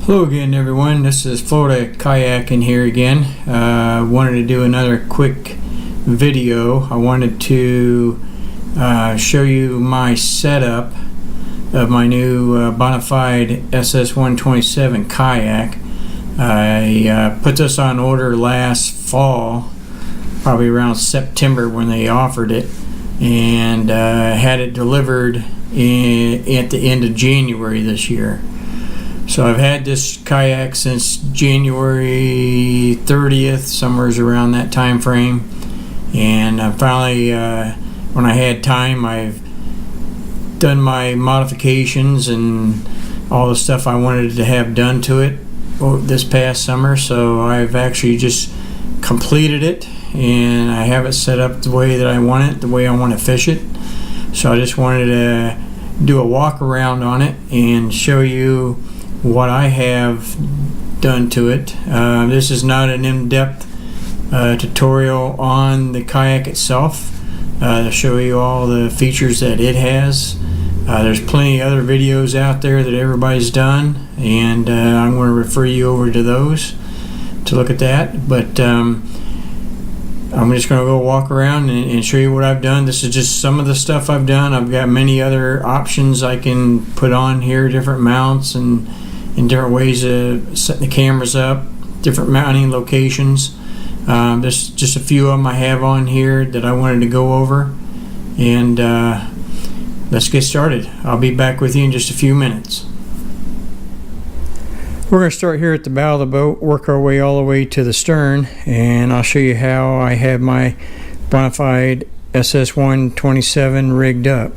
Hello again, everyone. This is Florida Kayak'n here again. Wanted to do another quick video. I wanted to show you my setup of my new Bonafide SS127 kayak. I put this on order last fall, probably around September when they offered it, and had it delivered at the end of January this year. So I've had this kayak since January 30th, somewhere around that time frame, and I finally, when I had time, I've done my modifications and all the stuff I wanted to have done to it this past summer. So I've actually just completed it, and I have it set up the way that I want it, the way I want to fish it. So I just wanted to do a walk around on it and show you what I have done to it. This is not an in-depth tutorial on the kayak itself to show you all the features that it has. There's plenty of other videos out there that everybody's done, and I'm going to refer you over to those to look at that. But I'm just going to go walk around and show you what I've done. This is just some of the stuff I've done. I've got many other options I can put on here, different mounts and different ways of setting the cameras up, different mounting locations. There's just a few of them I have on here that I wanted to go over, and let's get started. I'll be back with you in just a few minutes. We're going to start here at the bow of the boat, work our way all the way to the stern, and I'll show you how I have my Bonafide SS127 rigged up.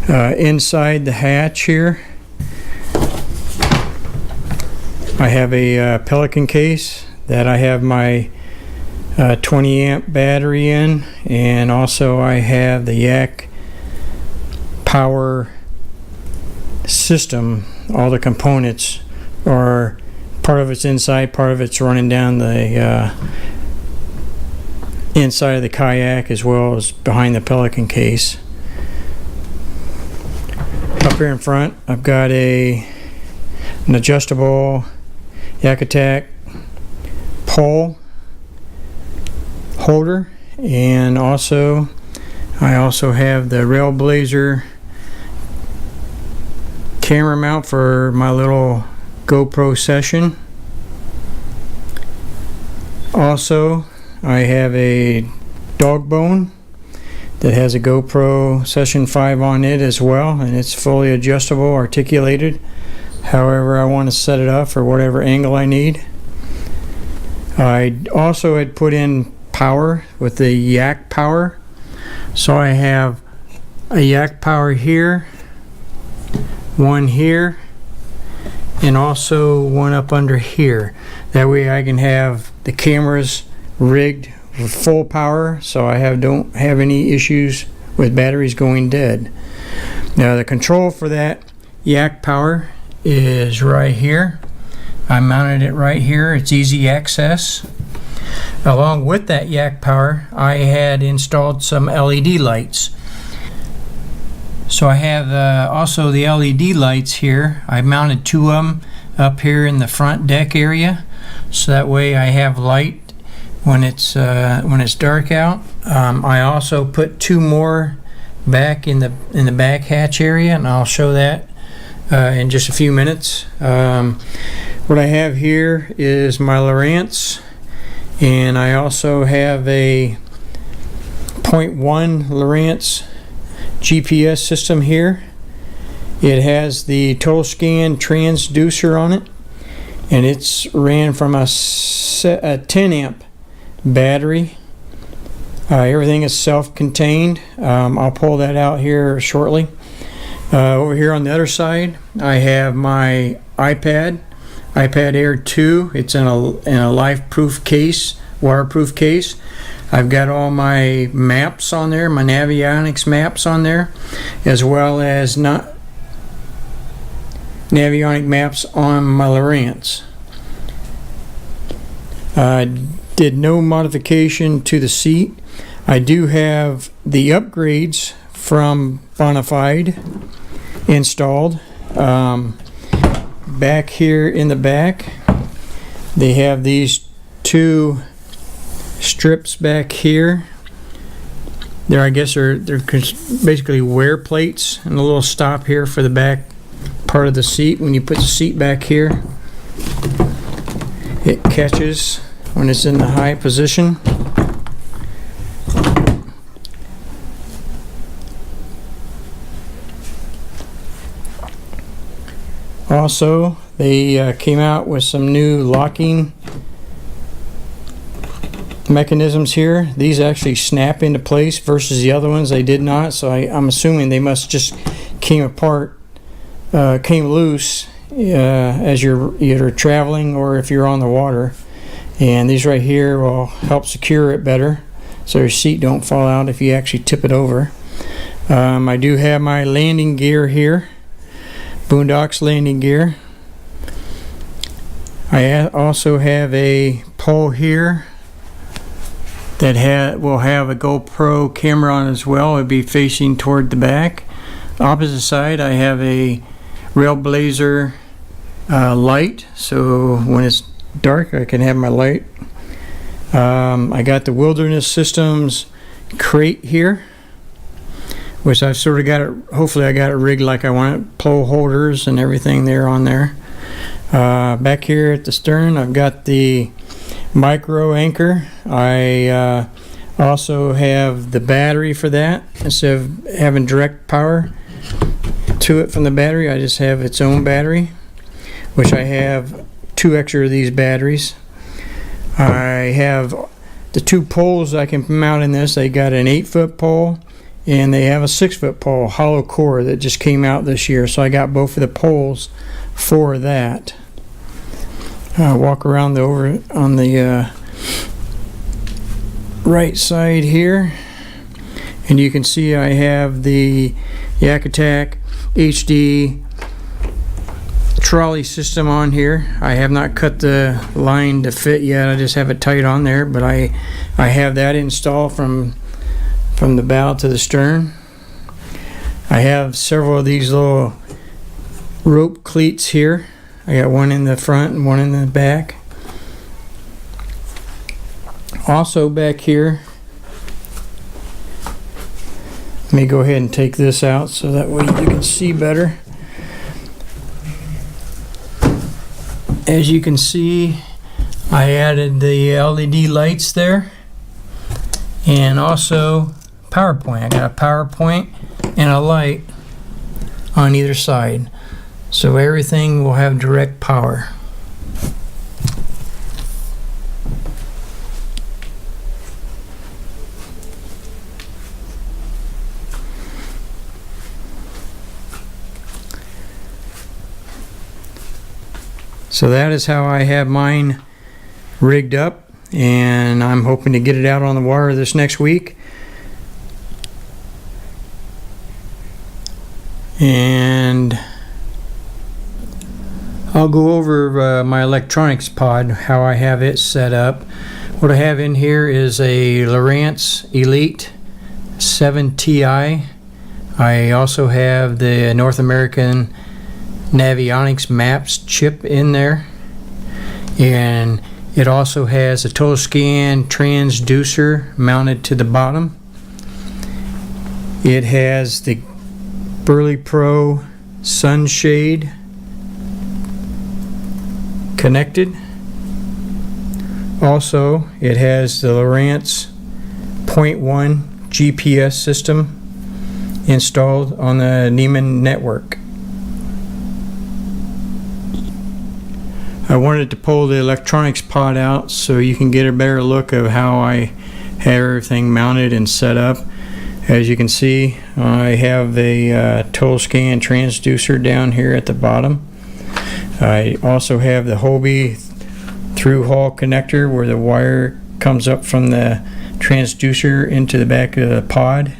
Inside the hatch here, I have a Pelican case that I have my 20 amp battery in, and also I have the Yak-Power system. All the components are, part of it's inside, part of it's running down the inside of the kayak as well as behind the Pelican case. Up here in front I've got an adjustable Yak-Attack pole holder, and I also have the RailBlaza camera mount for my little GoPro session. Also, I have a dog bone that has a GoPro Session 5 on it as well, and it's fully adjustable, articulated however I want to set it up for whatever angle I need. I also had put in power with the Yak-Power, so I have a Yak-Power here, one here, and also one up under here. That way I can have the cameras rigged with full power, so I don't have any issues with batteries going dead. Now the control for that Yak-Power is right here. I mounted it right here. It's easy access. Along with that Yak-Power, I had installed some LED lights. So I have also the LED lights here. I mounted two of them up here in the front deck area, so that way I have light when it's dark out. I also put two more back in the back hatch area, and I'll show that in just a few minutes. What I have here is my Lowrance, and I also have a 0.1 Lowrance GPS system here. It has the total scan transducer on it, and it's ran from a 10 amp battery. Everything is self-contained. I'll pull that out here shortly. Over here on the other side, I have my iPad Air 2. It's in a life-proof case, waterproof case. I've got all my maps on there, my Navionics maps on there, as well as Navionic maps on my Lowrance. I did no modification to the seat. I do have the upgrades from Bonafide installed. back here in the back, they have these two strips back here. There, I guess they're basically wear plates, and a little stop here for the back part of the seat. When you put the seat back here, it catches when it's in the high position. Also, they came out with some new locking mechanisms here. These actually snap into place versus the other ones they did not, so I'm assuming they must just came loose as you're either traveling or if you're on the water. And these right here will help secure it better so your seat don't fall out if you actually tip it over. I do have my landing gear here, Boonedox landing gear. I also have a pole here that will have a GoPro camera on as well. It'll be facing toward the back. Opposite side, I have a RailBlaza light, so when it's dark I can have my light. I got the Wilderness Systems crate here, which I've sort of got it, hopefully I got it rigged like I want it, pole holders and everything there on there. Back here at the stern I've got the micro anchor. I also have the battery for that. Instead of having direct power to it from the battery, I just have its own battery, which I have 2 extra of these batteries. I have the 2 poles I can mount in this. They got an 8-foot pole and they have a 6-foot pole, hollow core, that just came out this year, so I got both of the poles for that. Walk around on the right side here, and you can see I have the Yak-Attack HD trolley system on here. I have not cut the line to fit yet, I just have it tight on there, but I have that installed from the bow to the stern. I have several of these little rope cleats here. I got one in the front and one in the back. Also back here, let me go ahead and take this out so that way you can see better. As you can see, I added the LED lights there, and also power point. I got a power point and a light on either side, so everything will have direct power. So that is how I have mine rigged up, and I'm hoping to get it out on the water this next week. And I'll go over my electronics pod, how I have it set up. What I have in here is a Lowrance Elite 7 Ti. I also have the North American Navionics Maps chip in there, and it also has a total scan transducer mounted to the bottom. It has the BerleyPro sunshade connected. Also, it has the Lowrance .1 GPS system installed on the Neiman network. I wanted to pull the electronics pod out so you can get a better look of how I have everything mounted and set up. As you can see, I have a total scan transducer down here at the bottom. I also have the Hobie through hull connector where the wire comes up from the transducer into the back of the pod.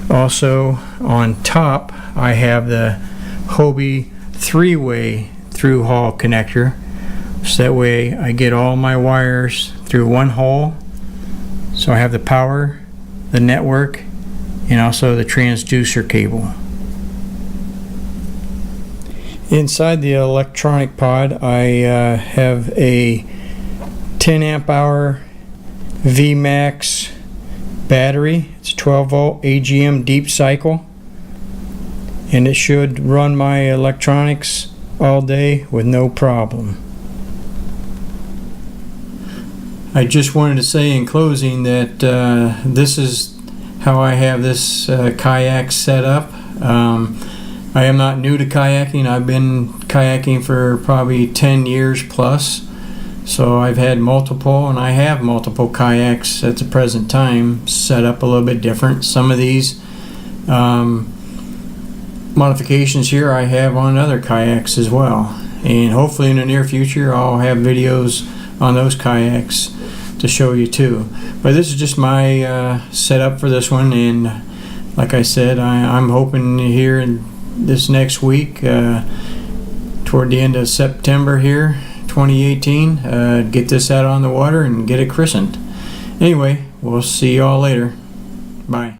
Also on top I have the Hobie 3-way through hull connector, so that way I get all my wires through one hole. So I have the power, the network, and also the transducer cable. Inside the electronic pod I have a 10 amp hour VMax battery. It's 12 volt AGM deep cycle, and it should run my electronics all day with no problem. I just wanted to say in closing that this is how I have this kayak set up. I am not new to kayaking. I've been kayaking for probably 10 years plus. So I've had multiple, and I have multiple kayaks at the present time set up a little bit different. Some of these modifications here I have on other kayaks as well. And hopefully in the near future I'll have videos on those kayaks to show you too. But this is just my setup for this one, and like I said, I'm hoping here in this next week, toward the end of September here, 2018, get this out on the water and get it christened. Anyway, we'll see you all later. Bye.